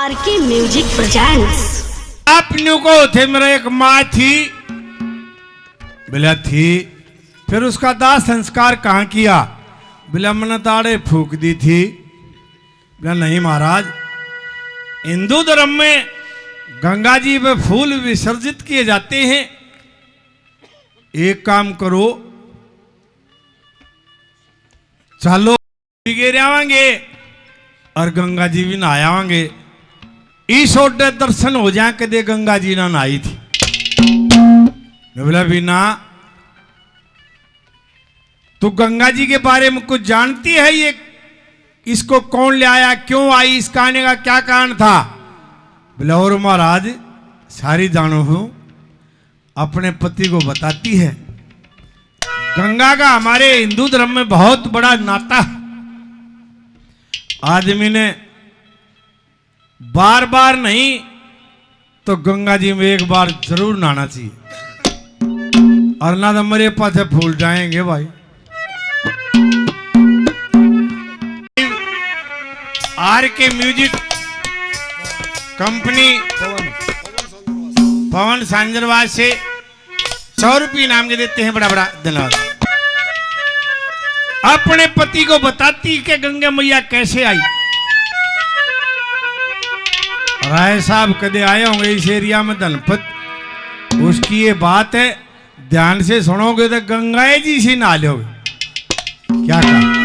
RK music presents. आपने को थे मेरा एक माँ थी बोला थी, फिर उसका दाह संस्कार कहाँ किया? बोला मैंने ताड़े फूक दी थी। बोला नहीं महाराज, हिंदू धर्म में गंगा जी में फूल विसर्जित किए जाते हैं। एक काम करो, चलो गिर आवांगे और गंगा जी भी नहा आवांगे। इस ओटे दर्शन हो जाए कदे गंगा जी ना नहाई थी। मैं बोला बिना तू गंगा जी के बारे में कुछ जानती है? ये इसको कौन ले आया, क्यों आई, इसका आने का क्या कारण था? बोला और महाराज सारी जानो हूं, अपने पति को बताती है। गंगा का हमारे हिंदू धर्म में बहुत बड़ा नाता है। आदमी ने बार बार नहीं तो गंगा जी में एक बार जरूर नहाना चाहिए, और ना तो मेरे पास भूल जाएंगे भाई। आरके म्यूजिक कंपनी पवन सांजरवाज से 100 रुपये इनाम के देते हैं। बड़ा बड़ा धन्यवाद। अपने पति को बताती कि गंगा मैया कैसे आई। राय साहब कदे आए होंगे इस एरिया में धनपत, उसकी ये बात है, ध्यान से सुनोगे तो गंगा जी से नहा लोगे। क्या कहा?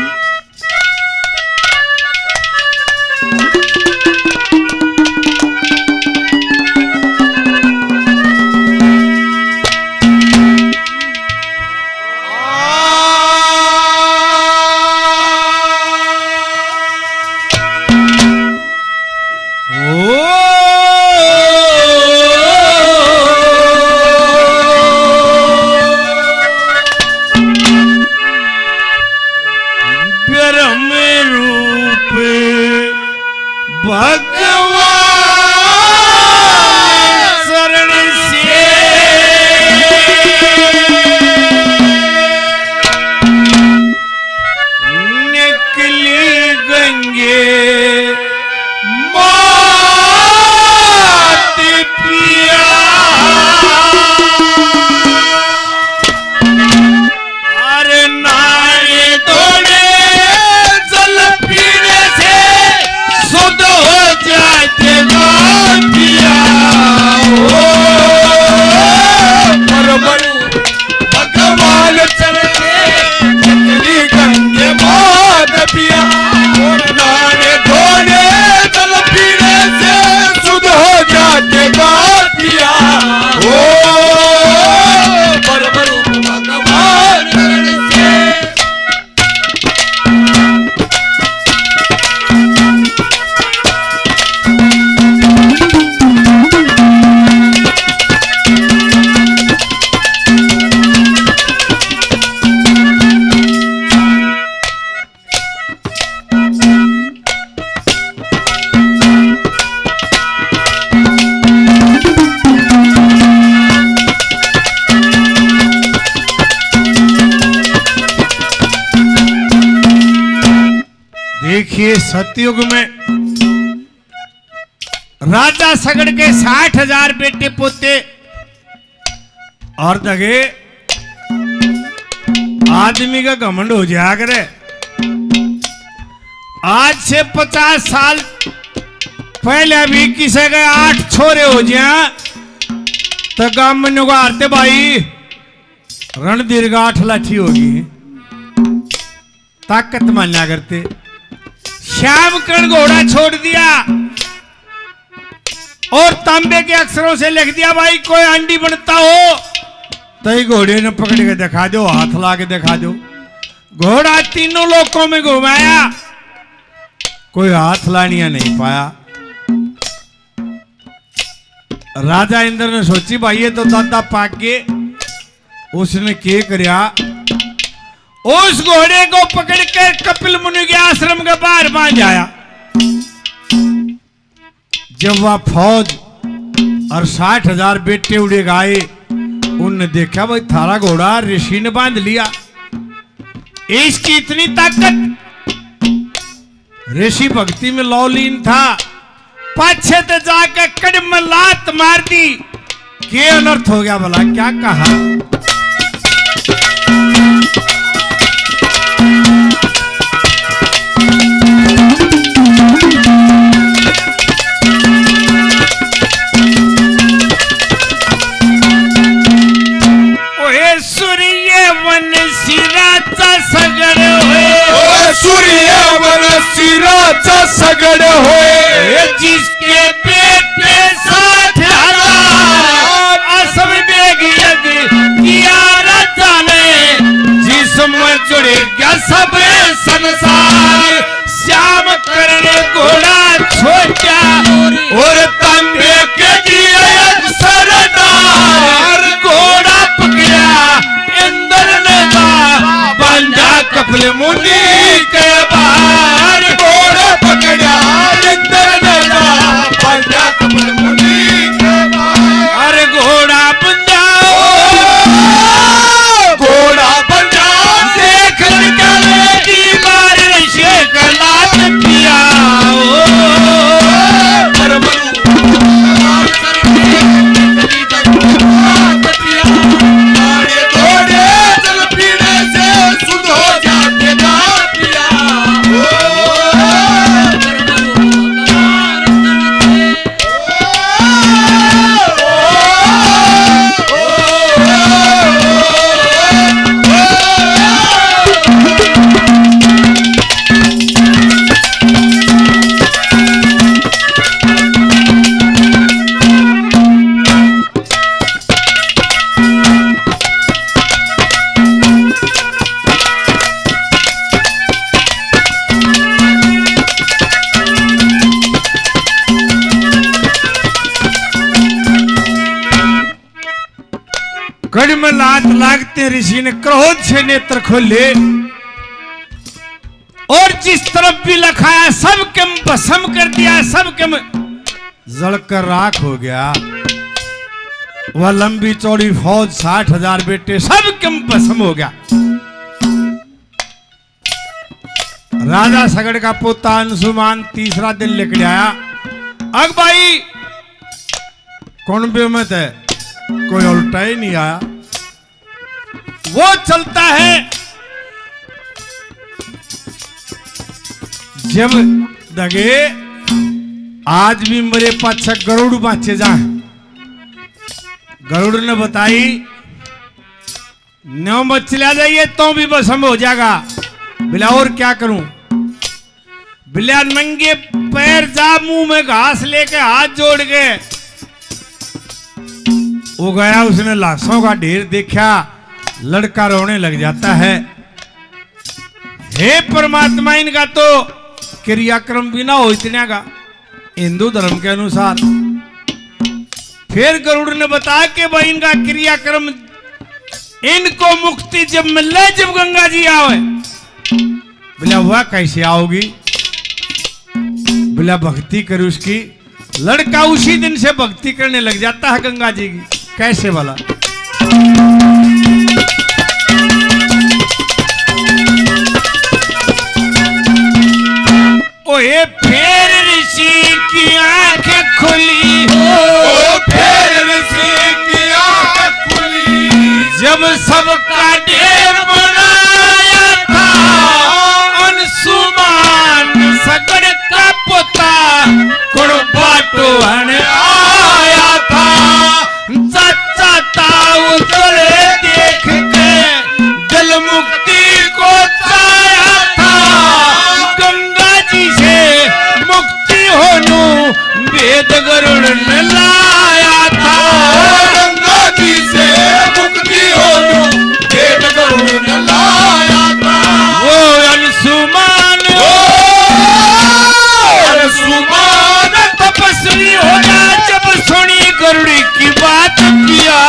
देखिए सतयुग में राजा सगड़ के 60,000 बेटे पोते, और दगे आदमी का घमंड हो जाया करे। आज से 50 साल पहले भी किसी के 8 छोरे हो जाए तो गांव में नुगारते भाई रणधीर का 8 लाठी होगी, ताकत मान्या करते। श्याम कर्ण घोड़ा छोड़ दिया और तांबे के अक्षरों से लिख दिया भाई कोई अंडी बनता हो तो ही घोड़े ने पकड़ के दिखा दो, हाथ ला के दिखा दो। घोड़ा तीनों लोकों में घुमाया, कोई हाथ लानिया नहीं पाया। राजा इंद्र ने सोची भाई ये तो दादा पाक के, उसने क्या करया, उस घोड़े को पकड़कर कपिल मुनि के आश्रम के बाहर बांध आया। जब वह फौज और 60,000 बेटे उड़े गाए, उनने देखा भाई थारा घोड़ा ऋषि ने बांध लिया, इसकी इतनी ताकत। ऋषि भक्ति में लौलीन था, पाछे ते जाके कड़ में लात मार दी। के अनर्थ हो गया भला, क्या कहा? सिराचा सगड़ होए जिसके पेट 60,000 असम बेग यज्ञ किया राजा ने, जिसमें जुड़ गया सब संसार। श्याम करने घोड़ा छोटा और तांबे के दिए सरदार। घोड़ा पकड़ा इंद्र ने बंधा कपिल मुनि के बाहर। घोड़ा पकड़ा इंद्र ने बंधा कपिल मुनि के बाहर। अरे घोड़ा बंधा, घोड़ा बंधा देख निकाले दीवार शेख लात किया। कड़ में लात लागते ऋषि ने क्रोध से नेत्र खोले और जिस तरफ भी लखाया सबके भस्म कर दिया। सबके जलकर राख हो गया। वह लंबी चौड़ी फौज 60,000 बेटे सबके भस्म हो गया। राजा सगड़ का पोता अंशुमान तीसरा दिन लेकर आया। अग भाई कौन बेमत है, कोई उल्टा ही नहीं आया। वो चलता है जब दगे आज भी मेरे पास गरुड़ बाँचे जा। गरुड़ ने बताई 9 मत चला जाइए तो भी बस हम हो जाएगा। बिला और क्या करूं? बिला नंगे पैर जा, मुंह में घास लेके हाथ जोड़ के वो गया। उसने लाशों का ढेर देखा, लड़का रोने लग जाता है। हे परमात्मा, इनका तो क्रियाक्रम भी ना हो इतने का हिंदू धर्म के अनुसार। फिर गरुड़ ने बताया कि भाई इनका क्रियाक्रम, इनको मुक्ति जब मिले जब गंगा जी आवे। बोला वह कैसे आओगी? बोला भक्ति करी उसकी। लड़का उसी दिन से भक्ति करने लग जाता है गंगा जी की। कैसे वाला? ओए फिर ऋषि की आंखें खुली, फिर ऋषि की आंखें खुली। जब सबका ढेर बनाया था अंशुमान सगड़ का पोता कुड़ बाटो आया था। चाचा ताऊ चले देख के जल मुक्ति को चाया था। गंगा जी से मुक्ति होनू वेद गरुड़ ने लाया था। गंगा जी से मुक्ति होनू वेद गरुड़ ने लाया था। वो अंशुमान तपस्वी होना जब सुनी गरुड़ की बात किया।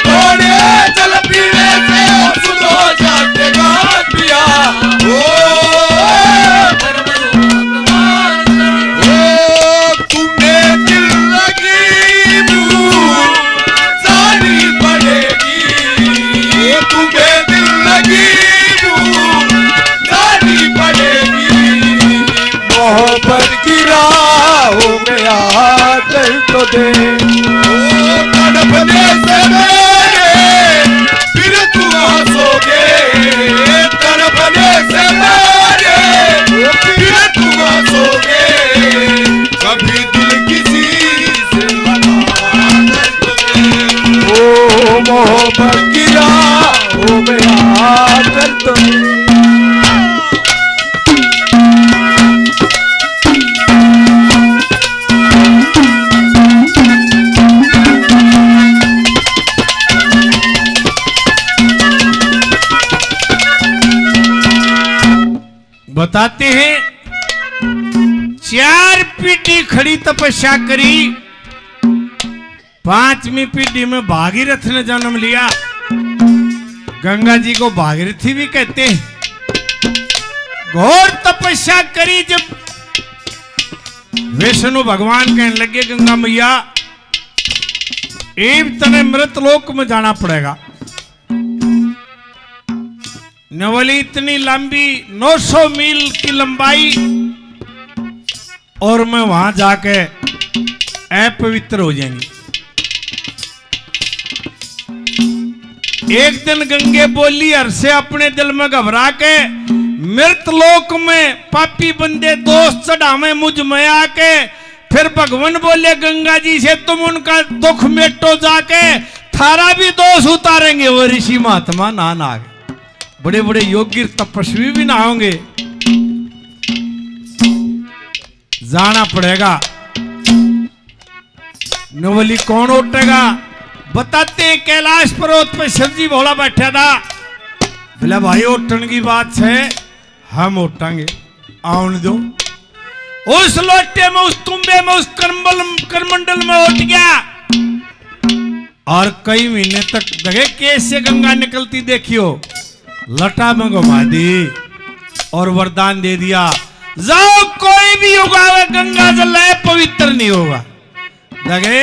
थोड़े जल पीने से शुद्ध हो जाते। दे तड़पने से मेरे फिर तू हंसोगे तड़पने से मेरे फिर तू हंसोगे कभी दिल किसी से लगा ओ मोहब्बत गिरा ओ मेरा दर्द बताते हैं 4 पीढ़ी खड़ी तपस्या करी, 5वीं पीढ़ी में भागीरथ ने जन्म लिया। गंगा जी को भागीरथी भी कहते हैं। घोर तपस्या करी जब विष्णु भगवान कहने लगे गंगा मैया एक तने मृत लोक में जाना पड़ेगा। नवली इतनी लंबी 900 मील की लंबाई और मैं वहां जाके अपवित्र हो जाएंगी। एक दिन गंगे बोली हर से अपने दिल में घबरा के मृत लोक में पापी बंदे दोष चढ़ावे मुझ में आके। फिर भगवान बोले गंगा जी से तुम उनका दुख मेटो जाके थारा भी दोष उतारेंगे। वो ऋषि महात्मा ना आगे बड़े बड़े योगी तपस्वी भी ना होंगे, जाना पड़ेगा। नवली कौन उठेगा बताते हैं। कैलाश पर्वत पर शिव जी भोला बैठा था। बोला भाई उठने की बात है हम उठांगे आने दो। उस लोटे में उस तुम्बे में उस करमंडल में उठ गया और कई महीने तक जगह कैसे गंगा निकलती देखियो। लटा में घुमा दी और वरदान दे दिया जाओ कोई भी उगावे गंगा जल है पवित्र नहीं होगा। लगे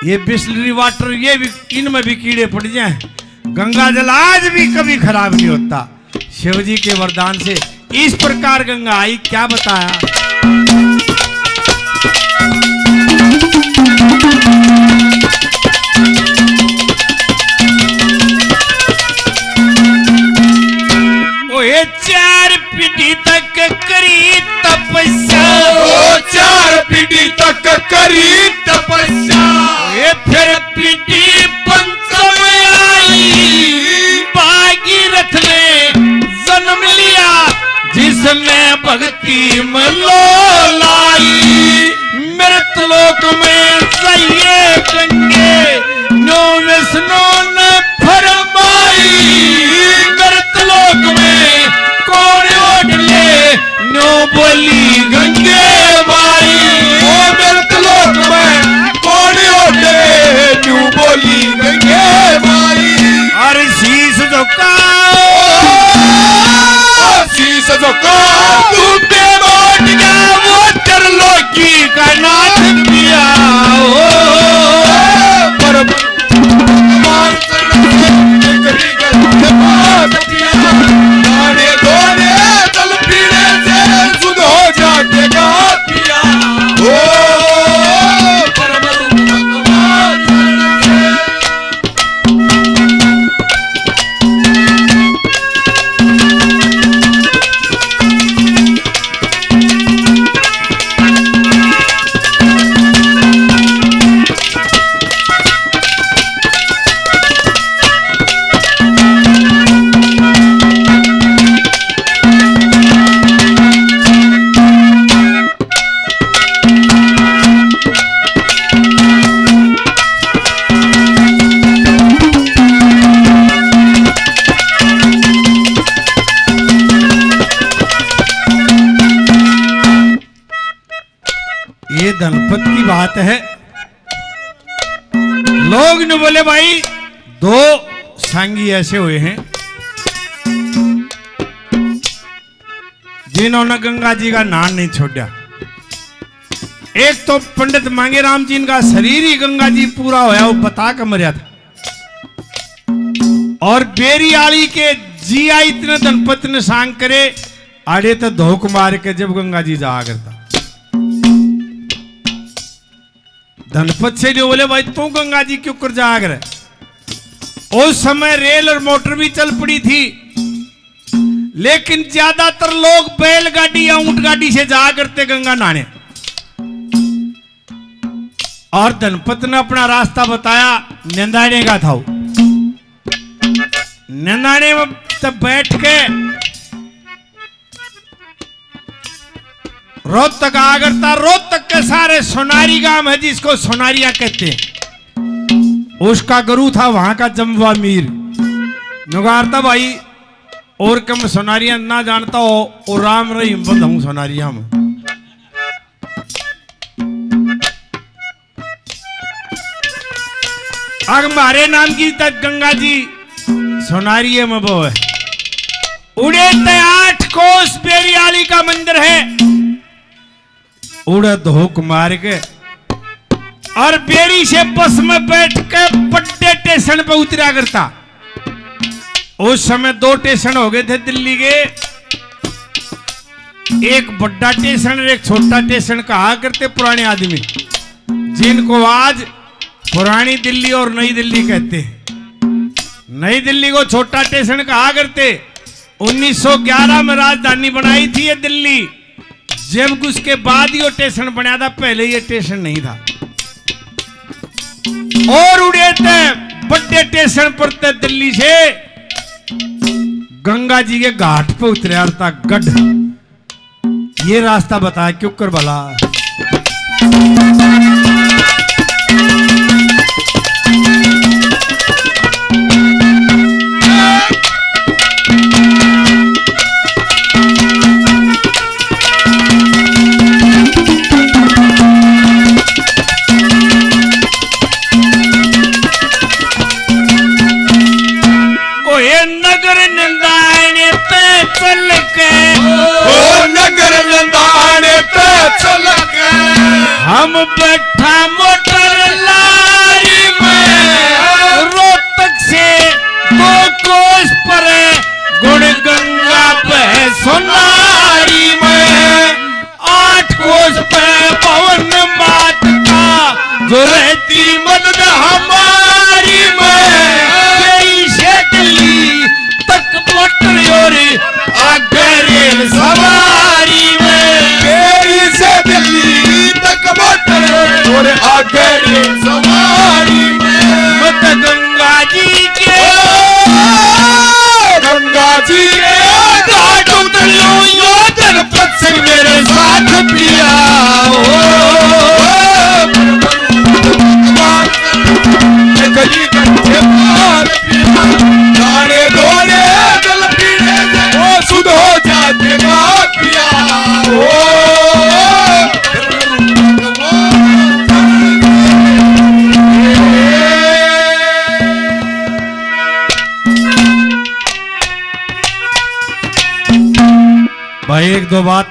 ये बिस्लरी वाटर ये भी इनमें भी कीड़े पड़ जाए गंगा जल आज भी कभी खराब नहीं होता। शिव जी के वरदान से इस प्रकार गंगा आई। क्या बताया ये 4 पीढ़ी तक करी तपस्या। 4 पीढ़ी तक करी तपस्या। ये फिर पीढ़ी पंचम आई भागीरथ ने जन्म लिया जिसने भक्ति में लोलाई। मृत लोक में सहिए गंगे नो विष्णु ने फरमाई। मृत लोक में कौन उठ ले नो बोली गंगे माई। ओ मृत लोक में कौन उठे न्यू बोली गंगे माई। और शीश झुकाओ शीश झुकाओ तू पे लौट गया वो त्रिलोकी का नाथ पिया। पर गाने धोने तल पीड़े से सुध हो जाएगा पिया। ओ परम भगवान धनपत की बात है। लोग ने बोले भाई 2 सांगी ऐसे हुए हैं जिन्होंने गंगा जी का नाम नहीं छोड़ा। एक तो पंडित मांगेराम जी का शरीर ही गंगा जी पूरा होया वो बता कर मरिया था। और बेरियाली के जिया इतने धनपत ने सांग करे आड़े तो धोख मार के जब गंगा जी जाया करता। धनपत से जो बोले भाई तू गंगा जी क्यों कर जाग रहे। उस समय रेल और मोटर भी चल पड़ी थी, लेकिन ज्यादातर लोग बैलगाड़ी या ऊंट गाड़ी से जा करते गंगा नहाने। और धनपत ने अपना रास्ता बताया, नंदाने का था। नंदाने में तब बैठ के रोहतक आ करता। रोहतक के सारे सोनारी गांव है जिसको सोनारिया कहते हैं, उसका गुरु था वहां का जमवा मीर। नुगारता भाई और कम सोनारिया ना जानता हो और राम रहीम बंद हूं सोनारिया में। अग हमारे नाम की तक गंगा जी सोनारिये में वो है। उड़े ते 8 कोस बेरियाली का मंदिर है। उड़े धोक मार के और बेरी से बस में बैठ के बड़े स्टेशन पे उतरा करता। उस समय 2 स्टेशन हो गए थे दिल्ली के, एक बड़ा स्टेशन और एक छोटा स्टेशन कहा करते पुराने आदमी, जिनको आज पुरानी दिल्ली और नई दिल्ली कहते हैं। नई दिल्ली को छोटा स्टेशन कहा करते। 1911 में राजधानी बनाई थी ये दिल्ली, जब उसके बाद ही वो स्टेशन बनाया था, पहले ये स्टेशन नहीं था। और उड़े थे बड़े स्टेशन पर थे दिल्ली से गंगा जी के घाट पे उतरा था गढ़। ये रास्ता बताया क्यों कर भला। हम बैठा मोटर लारी में रोहतक से 2 कोस पर गुण गंगा पे सोनारी में 8 कोस पे पवन बात का जो रहती मदद हमारी में से दिल्ली तक मोटर और आगे रेल सवारी में से दिल्ली तक मोटर और आगे सवारी में मत गंगा जी के घाट उतर लो यो जनपद से मेरे साथ पिया गली कंठे मार पिया गाने धोने दल पीने वो सुध हो जाते पिया भाई 1-2 बात